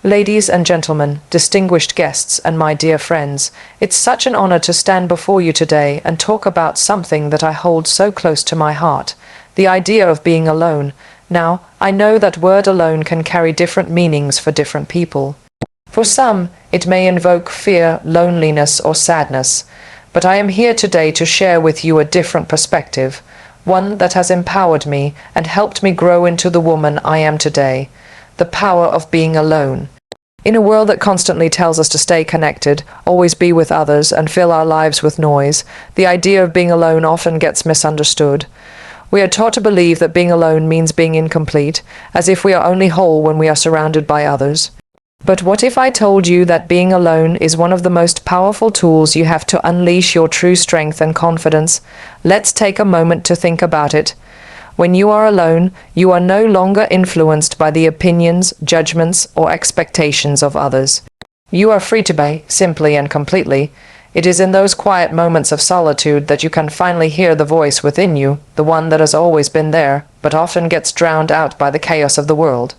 Ladies and gentlemen, distinguished guests, and my dear friends, it's such an honor to stand before you today and talk about something that I hold so close to my heart, the idea of being alone. Now, I know that word alone can carry different meanings for different people. For some, it may invoke fear, loneliness, or sadness, but I am here today to share with you a different perspective, one that has empowered me and helped me grow into the woman I am today. The power of being alone. In a world that constantly tells us to stay connected, always be with others, and fill our lives with noise, the idea of being alone often gets misunderstood. We are taught to believe that being alone means being incomplete, as if we are only whole when we are surrounded by others. But what if I told you that being alone is one of the most powerful tools you have to unleash your true strength and confidence? Let's take a moment to think about it. When you are alone, you are no longer influenced by the opinions, judgments, or expectations of others. You are free to be, simply and completely. It is in those quiet moments of solitude that you can finally hear the voice within you, the one that has always been there, but often gets drowned out by the chaos of the world.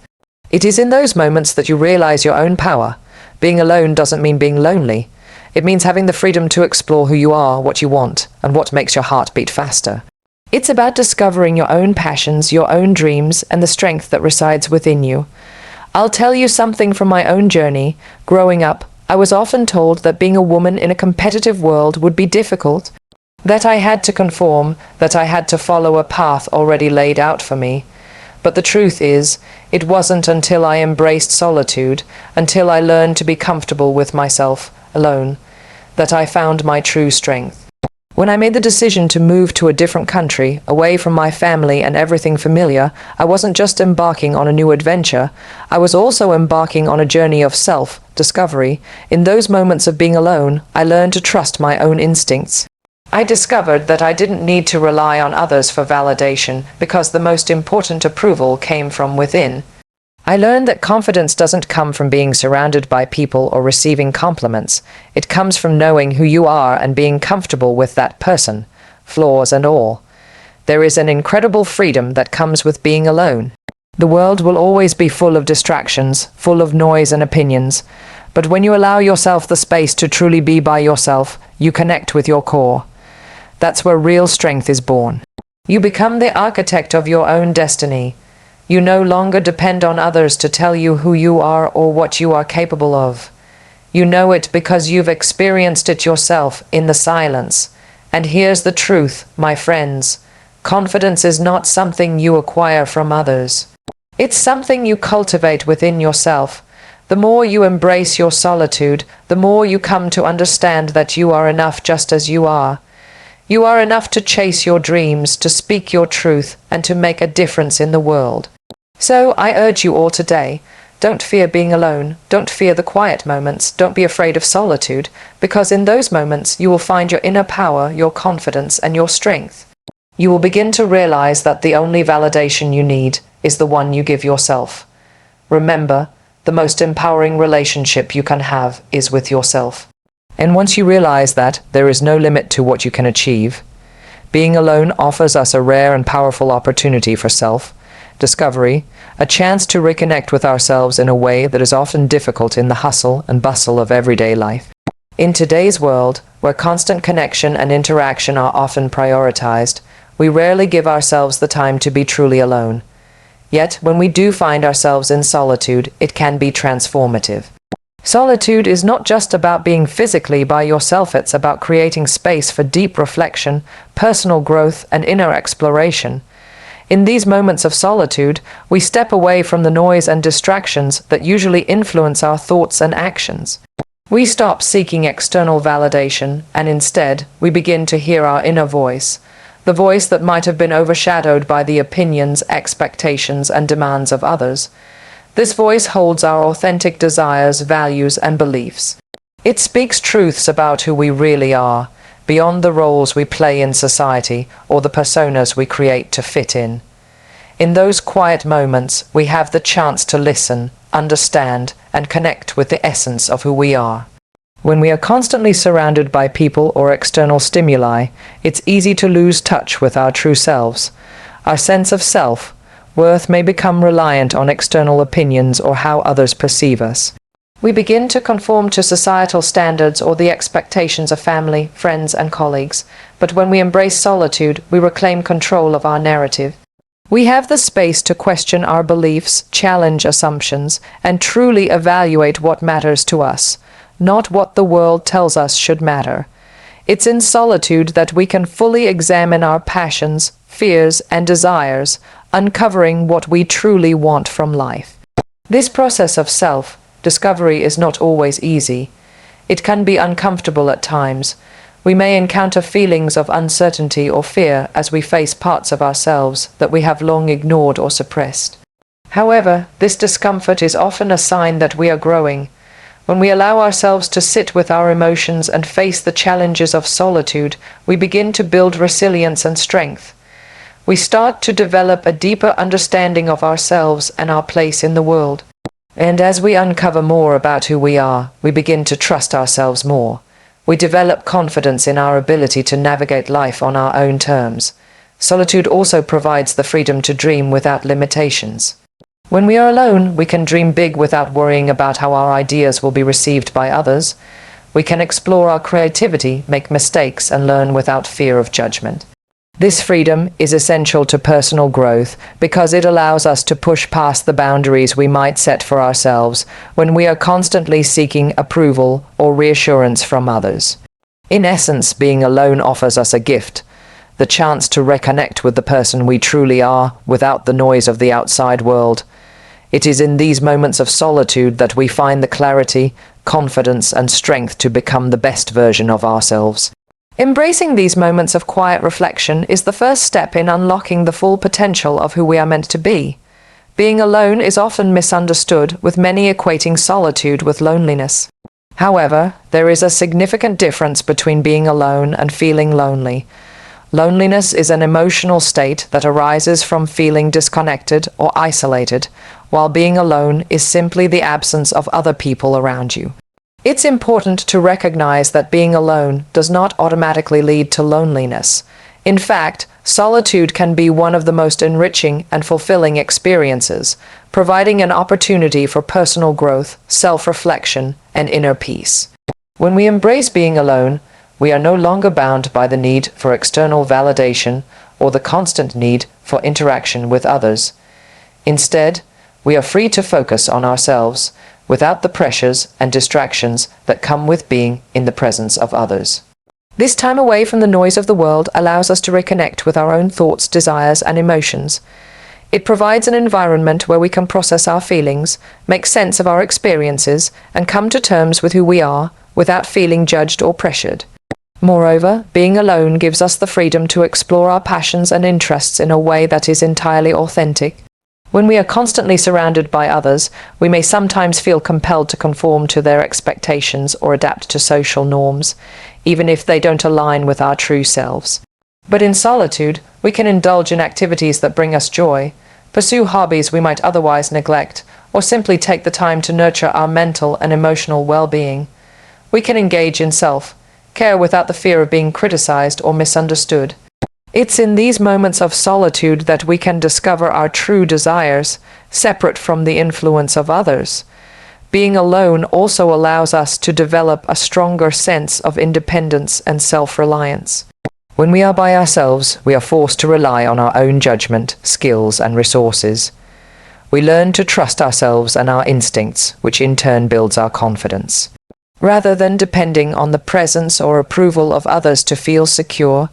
It is in those moments that you realize your own power. Being alone doesn't mean being lonely. It means having the freedom to explore who you are, what you want, and what makes your heart beat faster. It's about discovering your own passions, your own dreams, and the strength that resides within you. I'll tell you something from my own journey. Growing up, I was often told that being a woman in a competitive world would be difficult, that I had to conform, that I had to follow a path already laid out for me. But the truth is, it wasn't until I embraced solitude, until I learned to be comfortable with myself, alone, that I found my true strength. When I made the decision to move to a different country, away from my family and everything familiar, I wasn't just embarking on a new adventure, I was also embarking on a journey of self-discovery. In those moments of being alone, I learned to trust my own instincts. I discovered that I didn't need to rely on others for validation, because the most important approval came from within. I learned that confidence doesn't come from being surrounded by people or receiving compliments. It comes from knowing who you are and being comfortable with that person, flaws and all. There is an incredible freedom that comes with being alone. The world will always be full of distractions, full of noise and opinions. But when you allow yourself the space to truly be by yourself, you connect with your core. That's where real strength is born. You become the architect of your own destiny. You no longer depend on others to tell you who you are or what you are capable of. You know it because you've experienced it yourself in the silence. And here's the truth, my friends. Confidence is not something you acquire from others. It's something you cultivate within yourself. The more you embrace your solitude, the more you come to understand that you are enough just as you are. You are enough to chase your dreams, to speak your truth, and to make a difference in the world. So I urge you all today, don't fear being alone, don't fear the quiet moments, don't be afraid of solitude, because in those moments you will find your inner power, your confidence, and your strength. You will begin to realize that the only validation you need is the one you give yourself. Remember, the most empowering relationship you can have is with yourself. And once you realize that, there is no limit to what you can achieve. Being alone offers us a rare and powerful opportunity for self-discovery, a chance to reconnect with ourselves in a way that is often difficult in the hustle and bustle of everyday life. In today's world, where constant connection and interaction are often prioritized, we rarely give ourselves the time to be truly alone. Yet, when we do find ourselves in solitude, it can be transformative. Solitude is not just about being physically by yourself, it's about creating space for deep reflection, personal growth, and inner exploration. In these moments of solitude, we step away from the noise and distractions that usually influence our thoughts and actions. We stop seeking external validation, and instead, we begin to hear our inner voice, the voice that might have been overshadowed by the opinions, expectations, and demands of others. This voice holds our authentic desires, values, and beliefs. It speaks truths about who we really are, beyond the roles we play in society or the personas we create to fit in. In those quiet moments, we have the chance to listen, understand, and connect with the essence of who we are. When we are constantly surrounded by people or external stimuli, it's easy to lose touch with our true selves. Our sense of self, Worth may become reliant on external opinions or how others perceive us. We begin to conform to societal standards or the expectations of family, friends, and colleagues. But when we embrace solitude, we reclaim control of our narrative. We have the space to question our beliefs, challenge assumptions, and truly evaluate what matters to us, not what the world tells us should matter. It's in solitude that we can fully examine our passions, fears, and desires, uncovering what we truly want from life. This process of self-discovery is not always easy. It can be uncomfortable at times. We may encounter feelings of uncertainty or fear as we face parts of ourselves that we have long ignored or suppressed. However, this discomfort is often a sign that we are growing. When we allow ourselves to sit with our emotions and face the challenges of solitude, we begin to build resilience and strength. We start to develop a deeper understanding of ourselves and our place in the world. And as we uncover more about who we are, we begin to trust ourselves more. We develop confidence in our ability to navigate life on our own terms. Solitude also provides the freedom to dream without limitations. When we are alone, we can dream big without worrying about how our ideas will be received by others. We can explore our creativity, make mistakes, and learn without fear of judgment. This freedom is essential to personal growth because it allows us to push past the boundaries we might set for ourselves when we are constantly seeking approval or reassurance from others. In essence, being alone offers us a gift, the chance to reconnect with the person we truly are without the noise of the outside world. It is in these moments of solitude that we find the clarity, confidence, and strength to become the best version of ourselves. Embracing these moments of quiet reflection is the first step in unlocking the full potential of who we are meant to be. Being alone is often misunderstood, with many equating solitude with loneliness. However, there is a significant difference between being alone and feeling lonely. Loneliness is an emotional state that arises from feeling disconnected or isolated, while being alone is simply the absence of other people around you. It's important to recognize that being alone does not automatically lead to loneliness. In fact, solitude can be one of the most enriching and fulfilling experiences, providing an opportunity for personal growth, self-reflection, and inner peace. When we embrace being alone, we are no longer bound by the need for external validation or the constant need for interaction with others. Instead, we are free to focus on ourselves, without the pressures and distractions that come with being in the presence of others. This time away from the noise of the world allows us to reconnect with our own thoughts, desires, and emotions. It provides an environment where we can process our feelings, make sense of our experiences, and come to terms with who we are without feeling judged or pressured. Moreover, being alone gives us the freedom to explore our passions and interests in a way that is entirely authentic. When we are constantly surrounded by others, we may sometimes feel compelled to conform to their expectations or adapt to social norms, even if they don't align with our true selves. But in solitude, we can indulge in activities that bring us joy, pursue hobbies we might otherwise neglect, or simply take the time to nurture our mental and emotional well-being. We can engage in self-care without the fear of being criticized or misunderstood. It's in these moments of solitude that we can discover our true desires, separate from the influence of others. Being alone also allows us to develop a stronger sense of independence and self-reliance. When we are by ourselves, we are forced to rely on our own judgment, skills, and resources. We learn to trust ourselves and our instincts, which in turn builds our confidence. Rather than depending on the presence or approval of others to feel secure,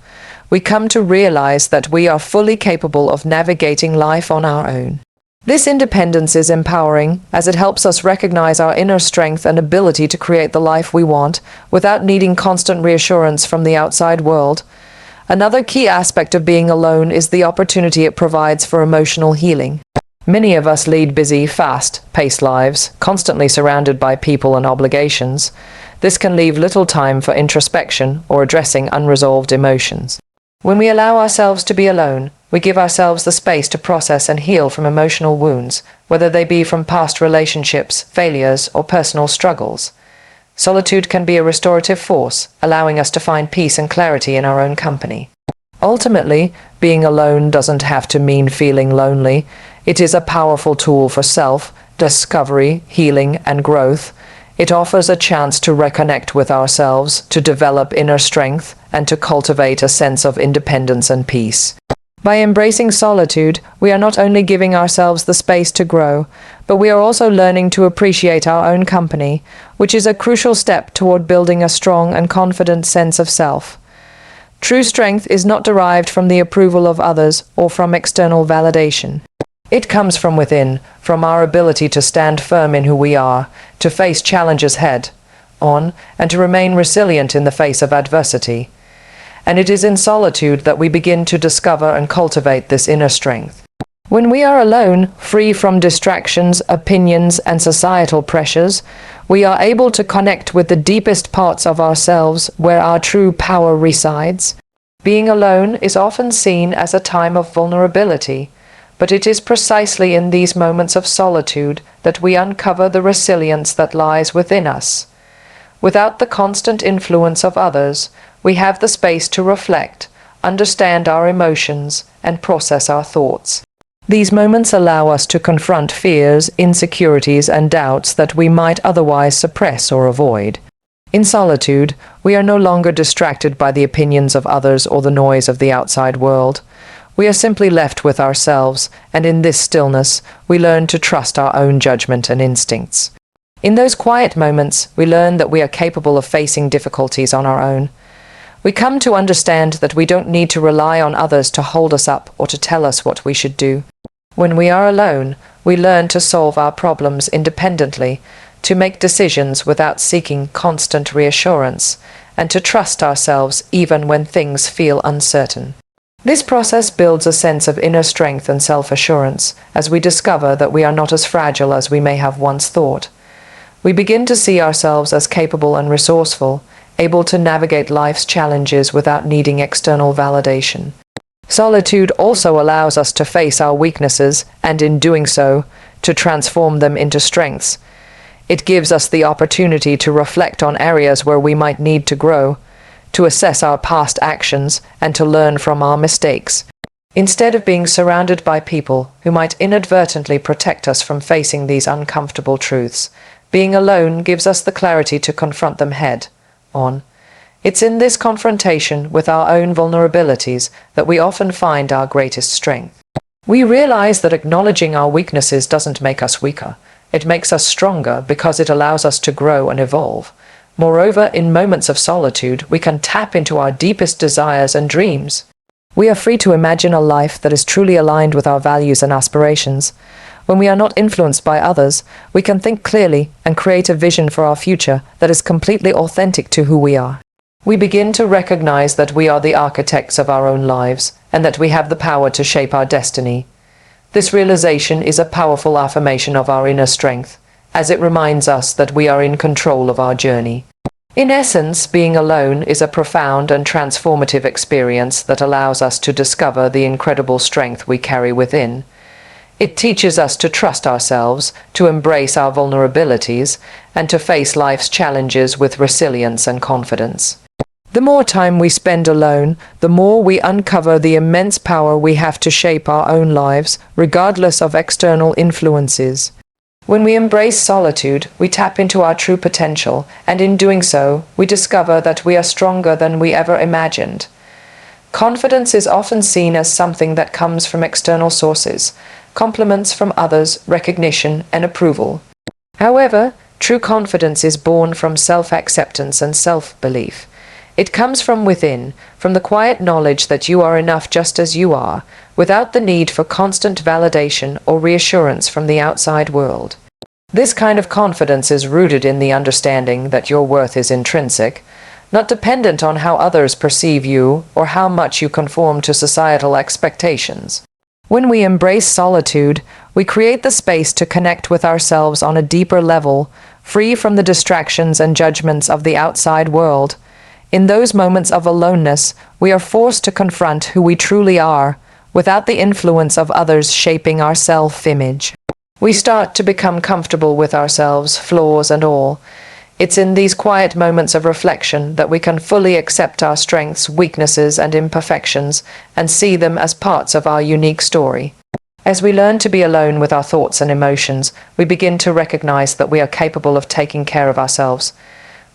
we come to realize that we are fully capable of navigating life on our own. This independence is empowering, as it helps us recognize our inner strength and ability to create the life we want without needing constant reassurance from the outside world. Another key aspect of being alone is the opportunity it provides for emotional healing. Many of us lead busy, fast-paced lives, constantly surrounded by people and obligations. This can leave little time for introspection or addressing unresolved emotions. When we allow ourselves to be alone, we give ourselves the space to process and heal from emotional wounds, whether they be from past relationships, failures, or personal struggles. Solitude can be a restorative force, allowing us to find peace and clarity in our own company. Ultimately, being alone doesn't have to mean feeling lonely. It is a powerful tool for self-discovery, healing, and growth. It offers a chance to reconnect with ourselves, to develop inner strength, and to cultivate a sense of independence and peace. By embracing solitude, we are not only giving ourselves the space to grow, but we are also learning to appreciate our own company, which is a crucial step toward building a strong and confident sense of self. True strength is not derived from the approval of others or from external validation. It comes from within, from our ability to stand firm in who we are, to face challenges head on, and to remain resilient in the face of adversity. And it is in solitude that we begin to discover and cultivate this inner strength. When we are alone, free from distractions, opinions, and societal pressures, we are able to connect with the deepest parts of ourselves where our true power resides. Being alone is often seen as a time of vulnerability, but it is precisely in these moments of solitude that we uncover the resilience that lies within us. Without the constant influence of others, we have the space to reflect, understand our emotions, and process our thoughts. These moments allow us to confront fears, insecurities, and doubts that we might otherwise suppress or avoid. In solitude, we are no longer distracted by the opinions of others or the noise of the outside world. We are simply left with ourselves, and in this stillness, we learn to trust our own judgment and instincts. In those quiet moments, we learn that we are capable of facing difficulties on our own. We come to understand that we don't need to rely on others to hold us up or to tell us what we should do. When we are alone, we learn to solve our problems independently, to make decisions without seeking constant reassurance, and to trust ourselves even when things feel uncertain. This process builds a sense of inner strength and self-assurance as we discover that we are not as fragile as we may have once thought. We begin to see ourselves as capable and resourceful, able to navigate life's challenges without needing external validation. Solitude also allows us to face our weaknesses and, in doing so, to transform them into strengths. It gives us the opportunity to reflect on areas where we might need to grow, to assess our past actions, and to learn from our mistakes. Instead of being surrounded by people who might inadvertently protect us from facing these uncomfortable truths, being alone gives us the clarity to confront them head on. It's in this confrontation with our own vulnerabilities that we often find our greatest strength. We realize that acknowledging our weaknesses doesn't make us weaker. It makes us stronger because it allows us to grow and evolve. Moreover, in moments of solitude, we can tap into our deepest desires and dreams. We are free to imagine a life that is truly aligned with our values and aspirations. When we are not influenced by others, we can think clearly and create a vision for our future that is completely authentic to who we are. We begin to recognize that we are the architects of our own lives and that we have the power to shape our destiny. This realization is a powerful affirmation of our inner strength, as it reminds us that we are in control of our journey. In essence, being alone is a profound and transformative experience that allows us to discover the incredible strength we carry within. It teaches us to trust ourselves, to embrace our vulnerabilities, and to face life's challenges with resilience and confidence. The more time we spend alone, the more we uncover the immense power we have to shape our own lives, regardless of external influences. When we embrace solitude, we tap into our true potential, and in doing so, we discover that we are stronger than we ever imagined. Confidence is often seen as something that comes from external sources, compliments from others, recognition, and approval. However, true confidence is born from self-acceptance and self-belief. It comes from within, from the quiet knowledge that you are enough just as you are, without the need for constant validation or reassurance from the outside world. This kind of confidence is rooted in the understanding that your worth is intrinsic, not dependent on how others perceive you or how much you conform to societal expectations. When we embrace solitude, we create the space to connect with ourselves on a deeper level, free from the distractions and judgments of the outside world. In those moments of aloneness, we are forced to confront who we truly are, without the influence of others shaping our self-image. We start to become comfortable with ourselves, flaws and all. It's in these quiet moments of reflection that we can fully accept our strengths, weaknesses, and imperfections, and see them as parts of our unique story. As we learn to be alone with our thoughts and emotions, we begin to recognize that we are capable of taking care of ourselves.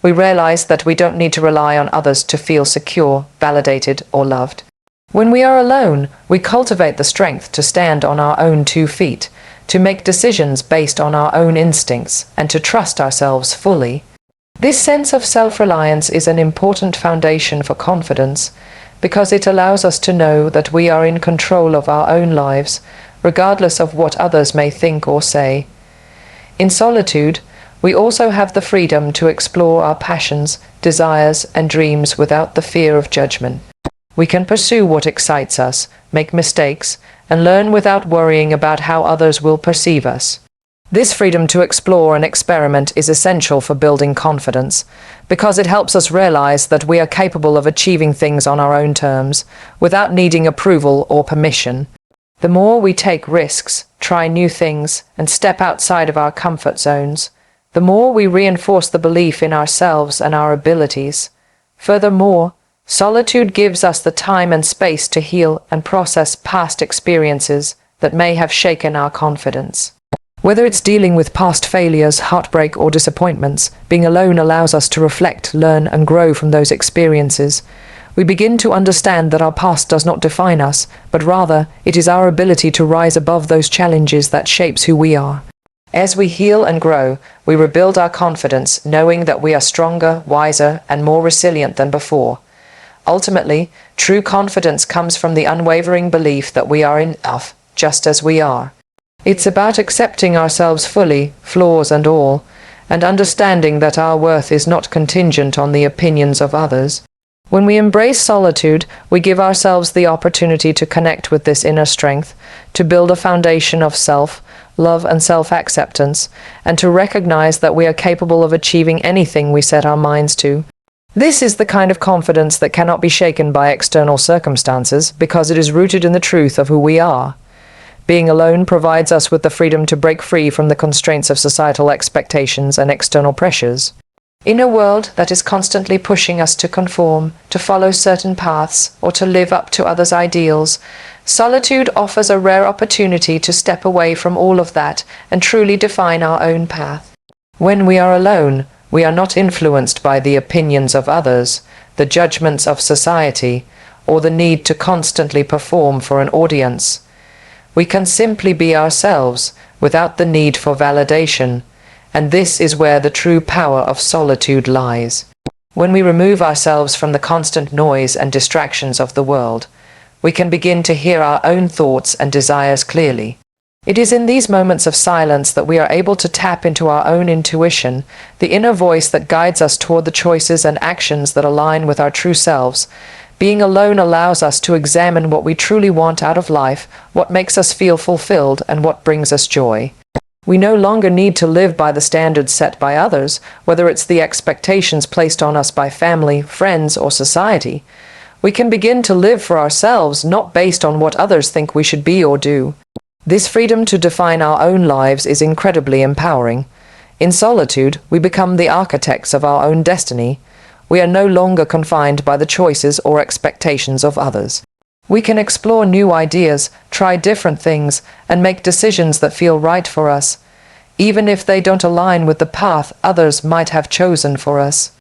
We realize that we don't need to rely on others to feel secure, validated, or loved. When we are alone, we cultivate the strength to stand on our own 2 feet, to make decisions based on our own instincts, and to trust ourselves fully. This sense of self-reliance is an important foundation for confidence, because it allows us to know that we are in control of our own lives, regardless of what others may think or say. In solitude, we also have the freedom to explore our passions, desires, and dreams without the fear of judgment. We can pursue what excites us, make mistakes, and learn without worrying about how others will perceive us. This freedom to explore and experiment is essential for building confidence, because it helps us realize that we are capable of achieving things on our own terms, without needing approval or permission. The more we take risks, try new things, and step outside of our comfort zones, the more we reinforce the belief in ourselves and our abilities. Furthermore, solitude gives us the time and space to heal and process past experiences that may have shaken our confidence. Whether it's dealing with past failures, heartbreak, or disappointments, being alone allows us to reflect, learn, and grow from those experiences. We begin to understand that our past does not define us, but rather it is our ability to rise above those challenges that shapes who we are. As we heal and grow, we rebuild our confidence, knowing that we are stronger, wiser, and more resilient than before. Ultimately, true confidence comes from the unwavering belief that we are enough, just as we are. It's about accepting ourselves fully, flaws and all, and understanding that our worth is not contingent on the opinions of others. When we embrace solitude, we give ourselves the opportunity to connect with this inner strength, to build a foundation of self-love and self-acceptance, and to recognize that we are capable of achieving anything we set our minds to. This is the kind of confidence that cannot be shaken by external circumstances, because it is rooted in the truth of who we are. Being alone provides us with the freedom to break free from the constraints of societal expectations and external pressures. In a world that is constantly pushing us to conform, to follow certain paths, or to live up to others' ideals, solitude offers a rare opportunity to step away from all of that and truly define our own path. When we are alone, we are not influenced by the opinions of others, the judgments of society, or the need to constantly perform for an audience. We can simply be ourselves, without the need for validation, and this is where the true power of solitude lies. When we remove ourselves from the constant noise and distractions of the world, we can begin to hear our own thoughts and desires clearly. It is in these moments of silence that we are able to tap into our own intuition, the inner voice that guides us toward the choices and actions that align with our true selves. Being alone allows us to examine what we truly want out of life, what makes us feel fulfilled, and what brings us joy. We no longer need to live by the standards set by others, whether it's the expectations placed on us by family, friends, or society. We can begin to live for ourselves, not based on what others think we should be or do. This freedom to define our own lives is incredibly empowering. In solitude, we become the architects of our own destiny. We are no longer confined by the choices or expectations of others. We can explore new ideas, try different things, and make decisions that feel right for us, even if they don't align with the path others might have chosen for us.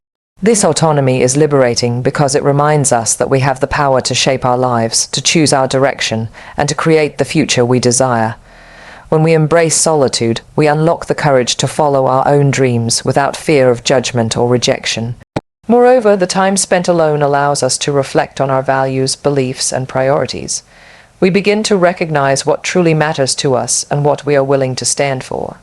This autonomy is liberating because it reminds us that we have the power to shape our lives, to choose our direction, and to create the future we desire. When we embrace solitude, we unlock the courage to follow our own dreams without fear of judgment or rejection. Moreover, the time spent alone allows us to reflect on our values, beliefs, and priorities. We begin to recognize what truly matters to us and what we are willing to stand for.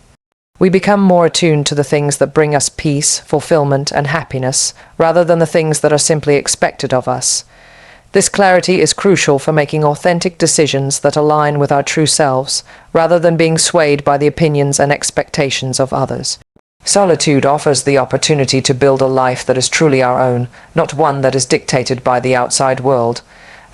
We become more attuned to the things that bring us peace, fulfillment, and happiness, rather than the things that are simply expected of us. This clarity is crucial for making authentic decisions that align with our true selves, rather than being swayed by the opinions and expectations of others. Solitude offers the opportunity to build a life that is truly our own, not one that is dictated by the outside world.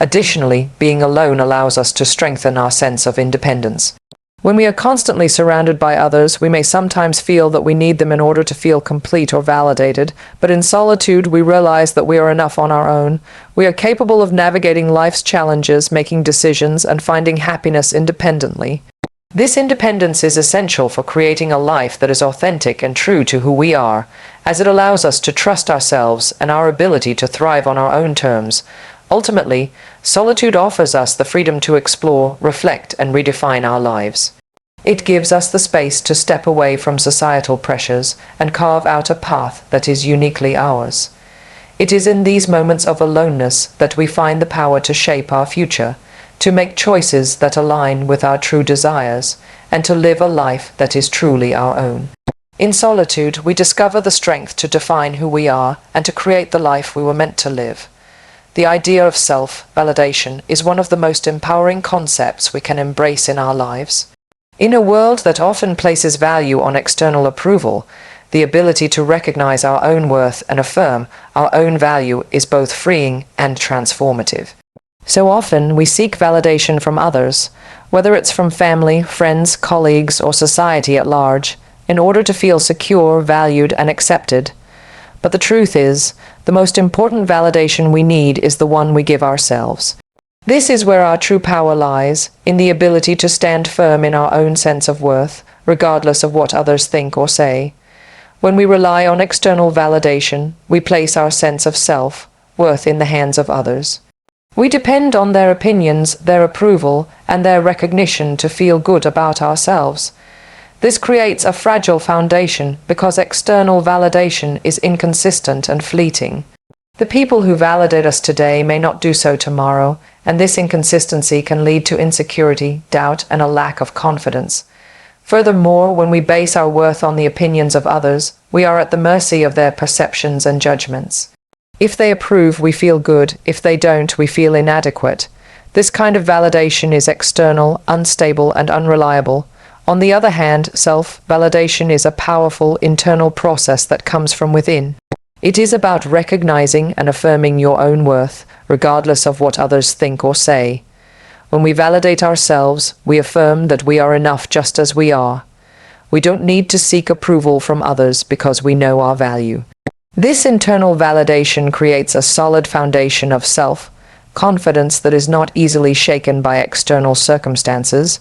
Additionally, being alone allows us to strengthen our sense of independence. When we are constantly surrounded by others, we may sometimes feel that we need them in order to feel complete or validated, but in solitude we realize that we are enough on our own. We are capable of navigating life's challenges, making decisions, and finding happiness independently. This independence is essential for creating a life that is authentic and true to who we are, as it allows us to trust ourselves and our ability to thrive on our own terms. Ultimately, solitude offers us the freedom to explore, reflect, and redefine our lives. It gives us the space to step away from societal pressures and carve out a path that is uniquely ours. It is in these moments of aloneness that we find the power to shape our future, to make choices that align with our true desires, and to live a life that is truly our own. In solitude, we discover the strength to define who we are and to create the life we were meant to live. The idea of self-validation is one of the most empowering concepts we can embrace in our lives. In a world that often places value on external approval, the ability to recognize our own worth and affirm our own value is both freeing and transformative. So often we seek validation from others, whether it's from family, friends, colleagues, or society at large, in order to feel secure, valued, and accepted. But the truth is, the most important validation we need is the one we give ourselves. This is where our true power lies, in the ability to stand firm in our own sense of worth, regardless of what others think or say. When we rely on external validation, we place our sense of self-worth in the hands of others. We depend on their opinions, their approval, and their recognition to feel good about ourselves. This creates a fragile foundation because external validation is inconsistent and fleeting. The people who validate us today may not do so tomorrow, and this inconsistency can lead to insecurity, doubt, and a lack of confidence. Furthermore, when we base our worth on the opinions of others, we are at the mercy of their perceptions and judgments. If they approve, we feel good. If they don't, we feel inadequate. This kind of validation is external, unstable, and unreliable. On the other hand, self-validation is a powerful internal process that comes from within. It is about recognizing and affirming your own worth, regardless of what others think or say. When we validate ourselves, we affirm that we are enough just as we are. We don't need to seek approval from others because we know our value. This internal validation creates a solid foundation of self-confidence that is not easily shaken by external circumstances.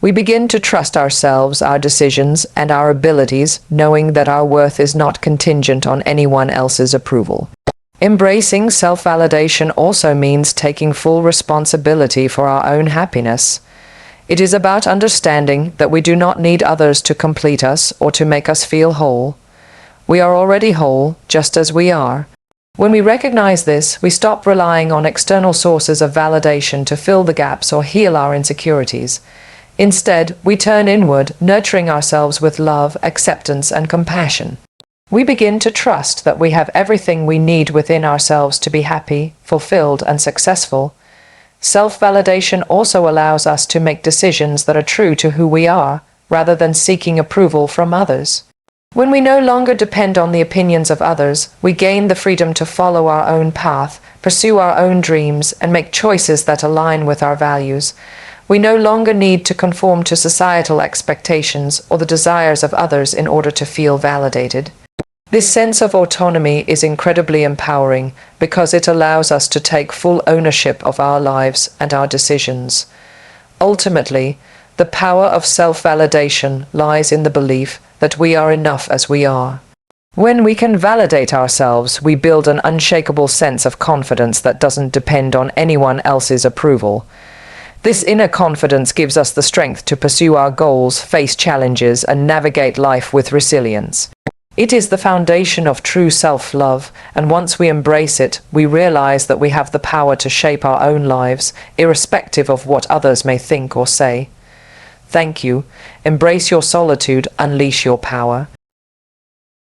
We begin to trust ourselves, our decisions, and our abilities, knowing that our worth is not contingent on anyone else's approval. Embracing self-validation also means taking full responsibility for our own happiness. It is about understanding that we do not need others to complete us or to make us feel whole. We are already whole, just as we are. When we recognize this, we stop relying on external sources of validation to fill the gaps or heal our insecurities. Instead, we turn inward, nurturing ourselves with love, acceptance, and compassion. We begin to trust that we have everything we need within ourselves to be happy, fulfilled, and successful. Self-validation also allows us to make decisions that are true to who we are, rather than seeking approval from others. When we no longer depend on the opinions of others, we gain the freedom to follow our own path, pursue our own dreams, and make choices that align with our values. We no longer need to conform to societal expectations or the desires of others in order to feel validated. This sense of autonomy is incredibly empowering because it allows us to take full ownership of our lives and our decisions. Ultimately, the power of self-validation lies in the belief that we are enough as we are. When we can validate ourselves, we build an unshakable sense of confidence that doesn't depend on anyone else's approval. This inner confidence gives us the strength to pursue our goals, face challenges, and navigate life with resilience. It is the foundation of true self-love, and once we embrace it, we realize that we have the power to shape our own lives, irrespective of what others may think or say. Thank you. Embrace your solitude, unleash your power.